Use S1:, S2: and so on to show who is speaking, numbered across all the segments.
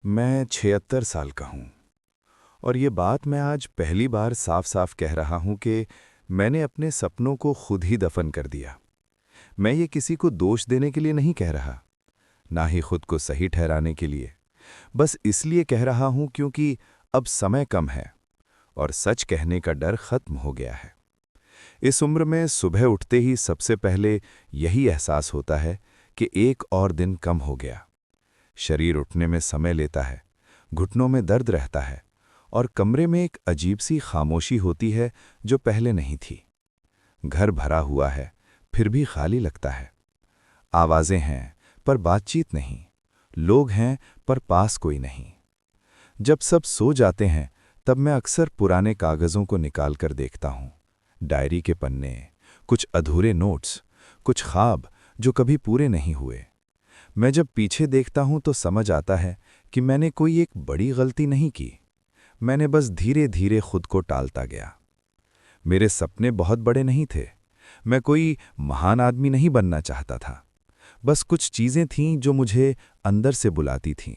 S1: मैं 76 साल का हूँ और ये बात मैं आज पहली बार साफ-साफ कह रहा हूँ कि मैंने अपने सपनों को खुद ही दफन कर दिया। मैं ये किसी को दोष देने के लिए नहीं कह रहा, ना ही खुद को सही ठहराने के लिए। बस इसलिए कह रहा हूँ क्योंकि अब समय कम है और सच कहने का डर खत्म हो गया है। इस उम्र में सुबह उठते ही सबसे पहले यही एहसास होता है कि एक और दिन कम हो गया। शरीर उठने में समय लेता है, घुटनों में दर्द रहता है और कमरे में एक अजीब सी खामोशी होती है जो पहले नहीं थी। घर भरा हुआ है, फिर भी खाली लगता है। आवाजें हैं, पर बातचीत नहीं। लोग हैं, पर पास कोई नहीं। जब सब सो जाते हैं, तब मैं अक्सर पुराने कागजों को निकाल कर देखता हूँ। डायरी के पन्ने, कुछ अधूरे नोट्स, कुछ ख्वाब जो कभी पूरे नहीं हुए। मैं जब पीछे देखता हूं तो समझ आता है कि मैंने कोई एक बड़ी गलती नहीं की। मैंने बस धीरे धीरे खुद को टालता गया। मेरे सपने बहुत बड़े नहीं थे। मैं कोई महान आदमी नहीं बनना चाहता था। बस कुछ चीजें थीं जो मुझे अंदर से बुलाती थीं।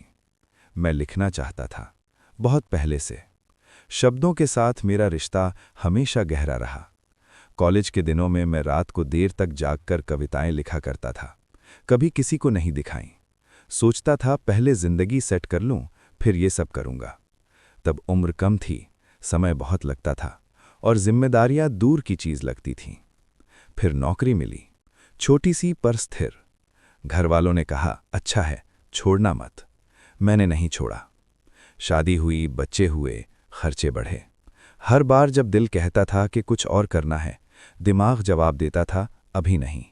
S1: मैं लिखना चाहता था, बहुत पहले से। शब्दों के साथ मेरा रिश्ता हमेशा गहरा रहा। कॉलेज के दिनों में मैं रात को देर तक जागकर कविताएं लिखा करता था। कभी किसी को नहीं दिखाई। सोचता था पहले जिंदगी सेट कर लूं, फिर ये सब करूंगा। तब उम्र कम थी, समय बहुत लगता था और जिम्मेदारियां दूर की चीज लगती थीं। फिर नौकरी मिली, छोटी सी पर स्थिर। घर वालों ने कहा, अच्छा है, छोड़ना मत। मैंने नहीं छोड़ा। शादी हुई, बच्चे हुए, खर्चे बढ़े। हर बार जब दिल कहता था कि कुछ और करना है, दिमाग जवाब देता था, अभी नहीं।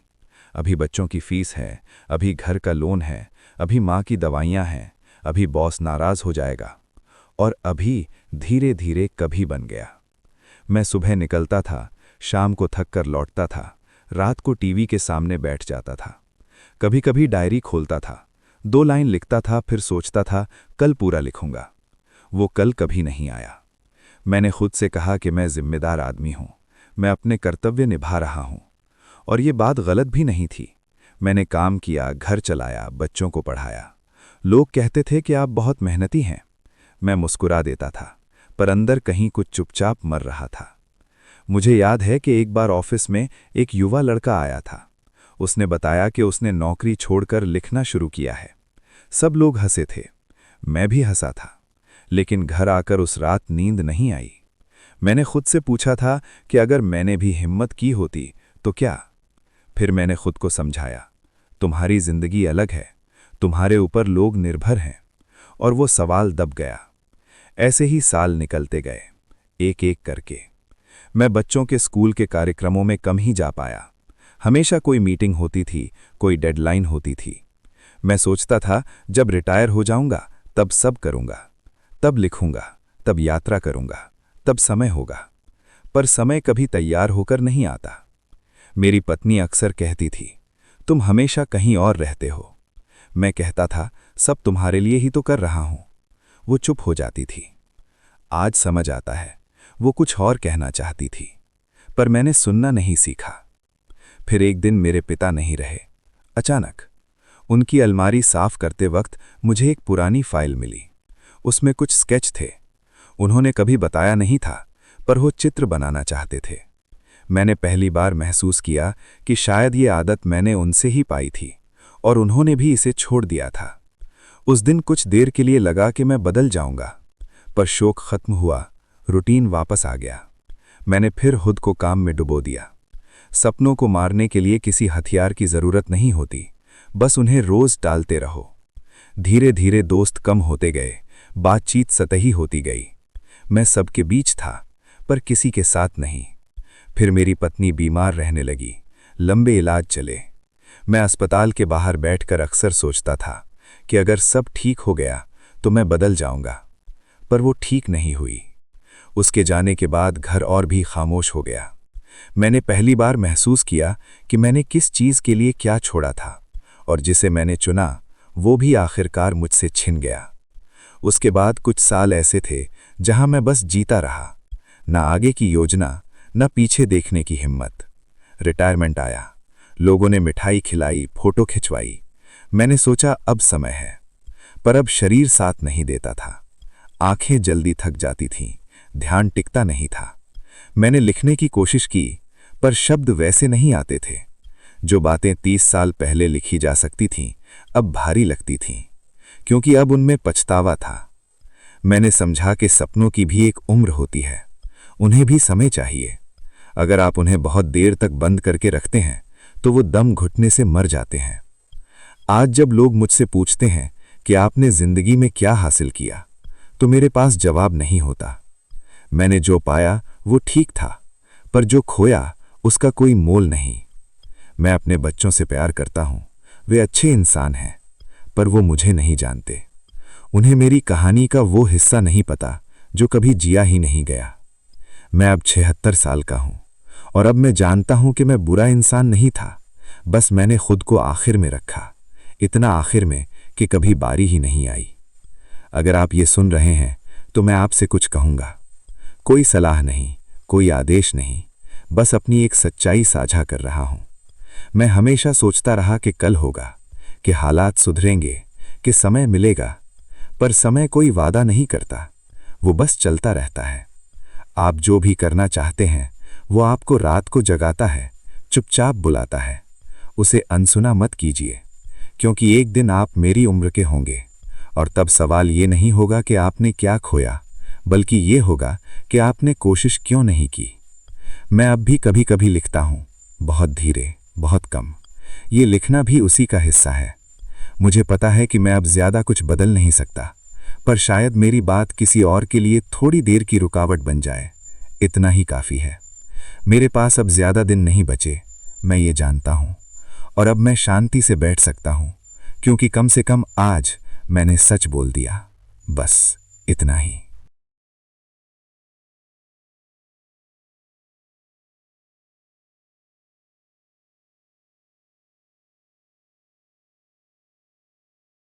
S1: अभी बच्चों की फीस है, अभी घर का लोन है, अभी माँ की दवाइयाँ हैं, अभी बॉस नाराज हो जाएगा। और अभी धीरे धीरे कभी बन गया। मैं सुबह निकलता था, शाम को थक कर लौटता था, रात को टीवी के सामने बैठ जाता था। कभी कभी डायरी खोलता था, 2 लाइन लिखता था, फिर सोचता था कल पूरा लिखूंगा। वो कल कभी नहीं आया। मैंने खुद से कहा कि मैं जिम्मेदार आदमी हूँ, मैं अपने कर्तव्य निभा रहा हूँ। और ये बात गलत भी नहीं थी। मैंने काम किया, घर चलाया, बच्चों को पढ़ाया। लोग कहते थे कि आप बहुत मेहनती हैं। मैं मुस्कुरा देता था, पर अंदर कहीं कुछ चुपचाप मर रहा था। मुझे याद है कि एक बार ऑफिस में एक युवा लड़का आया था। उसने बताया कि उसने नौकरी छोड़कर लिखना शुरू किया है। सब लोग हंसे थे, मैं भी हंसा था। लेकिन घर आकर उस रात नींद नहीं आई। मैंने खुद से पूछा था कि अगर मैंने भी हिम्मत की होती तो क्या। फिर मैंने खुद को समझाया, तुम्हारी जिंदगी अलग है, तुम्हारे ऊपर लोग निर्भर हैं। और वो सवाल दब गया। ऐसे ही साल निकलते गए, एक एक करके। मैं बच्चों के स्कूल के कार्यक्रमों में कम ही जा पाया। हमेशा कोई मीटिंग होती थी, कोई डेडलाइन होती थी। मैं सोचता था जब रिटायर हो जाऊंगा तब सब करूंगा, तब लिखूंगा, तब यात्रा करूंगा, तब समय होगा। पर समय कभी तैयार होकर नहीं आता। मेरी पत्नी अक्सर कहती थी, तुम हमेशा कहीं और रहते हो। मैं कहता था, सब तुम्हारे लिए ही तो कर रहा हूं। वो चुप हो जाती थी। आज समझ आता है, वो कुछ और कहना चाहती थी, पर मैंने सुनना नहीं सीखा। फिर एक दिन मेरे पिता नहीं रहे। अचानक उनकी अलमारी साफ करते वक्त मुझे एक पुरानी फाइल मिली। उसमें कुछ स्केच थे। उन्होंने कभी बताया नहीं था, पर वो चित्र बनाना चाहते थे। मैंने पहली बार महसूस किया कि शायद ये आदत मैंने उनसे ही पाई थी और उन्होंने भी इसे छोड़ दिया था। उस दिन कुछ देर के लिए लगा कि मैं बदल जाऊंगा, पर शौक खत्म हुआ, रूटीन वापस आ गया। मैंने फिर खुद को काम में डुबो दिया। सपनों को मारने के लिए किसी हथियार की जरूरत नहीं होती, बस उन्हें रोज टालते रहो। धीरे धीरे दोस्त कम होते गए, बातचीत सतही होती गई। मैं सबके बीच था, पर किसी के साथ नहीं। फिर मेरी पत्नी बीमार रहने लगी, लंबे इलाज चले। मैं अस्पताल के बाहर बैठकर अक्सर सोचता था कि अगर सब ठीक हो गया तो मैं बदल जाऊंगा, पर वो ठीक नहीं हुई। उसके जाने के बाद घर और भी खामोश हो गया। मैंने पहली बार महसूस किया कि मैंने किस चीज़ के लिए क्या छोड़ा था, और जिसे मैंने चुना वो भी आखिरकार मुझसे छिन गया। उसके बाद कुछ साल ऐसे थे जहां मैं बस जीता रहा, ना आगे की योजना, न पीछे देखने की हिम्मत। रिटायरमेंट आया, लोगों ने मिठाई खिलाई, फोटो खिंचवाई। मैंने सोचा अब समय है, पर अब शरीर साथ नहीं देता था। आंखें जल्दी थक जाती थीं, ध्यान टिकता नहीं था। मैंने लिखने की कोशिश की, पर शब्द वैसे नहीं आते थे। जो बातें 30 साल पहले लिखी जा सकती थीं, अब भारी लगती थीं, क्योंकि अब उनमें पछतावा था। मैंने समझा कि सपनों की भी एक उम्र होती है, उन्हें भी समय चाहिए। अगर आप उन्हें बहुत देर तक बंद करके रखते हैं, तो वो दम घुटने से मर जाते हैं। आज जब लोग मुझसे पूछते हैं कि आपने जिंदगी में क्या हासिल किया, तो मेरे पास जवाब नहीं होता। मैंने जो पाया वो ठीक था, पर जो खोया उसका कोई मोल नहीं। मैं अपने बच्चों से प्यार करता हूं, वे अच्छे इंसान हैं, पर वो मुझे नहीं जानते। उन्हें मेरी कहानी का वो हिस्सा नहीं पता जो कभी जिया ही नहीं गया। मैं अब 76 साल का हूं, और अब मैं जानता हूं कि मैं बुरा इंसान नहीं था, बस मैंने खुद को आखिर में रखा, इतना आखिर में कि कभी बारी ही नहीं आई। अगर आप ये सुन रहे हैं तो मैं आपसे कुछ कहूंगा। कोई सलाह नहीं, कोई आदेश नहीं, बस अपनी एक सच्चाई साझा कर रहा हूं। मैं हमेशा सोचता रहा कि कल होगा, कि हालात सुधरेंगे, कि समय मिलेगा, पर समय कोई वादा नहीं करता, वो बस चलता रहता है। आप जो भी करना चाहते हैं वो आपको रात को जगाता है, चुपचाप बुलाता है। उसे अनसुना मत कीजिए, क्योंकि एक दिन आप मेरी उम्र के होंगे, और तब सवाल ये नहीं होगा कि आपने क्या खोया, बल्कि ये होगा कि आपने कोशिश क्यों नहीं की। मैं अब भी कभी कभी लिखता हूं, बहुत धीरे, बहुत कम। ये लिखना भी उसी का हिस्सा है। मुझे पता है कि मैं अब ज्यादा कुछ बदल नहीं सकता, पर शायद मेरी बात किसी और के लिए थोड़ी देर की रुकावट बन जाए। इतना ही काफी है। मेरे पास अब ज्यादा दिन नहीं बचे, मैं ये जानता हूं, और अब मैं शांति से बैठ सकता हूं, क्योंकि कम से कम आज मैंने सच बोल दिया। बस इतना ही।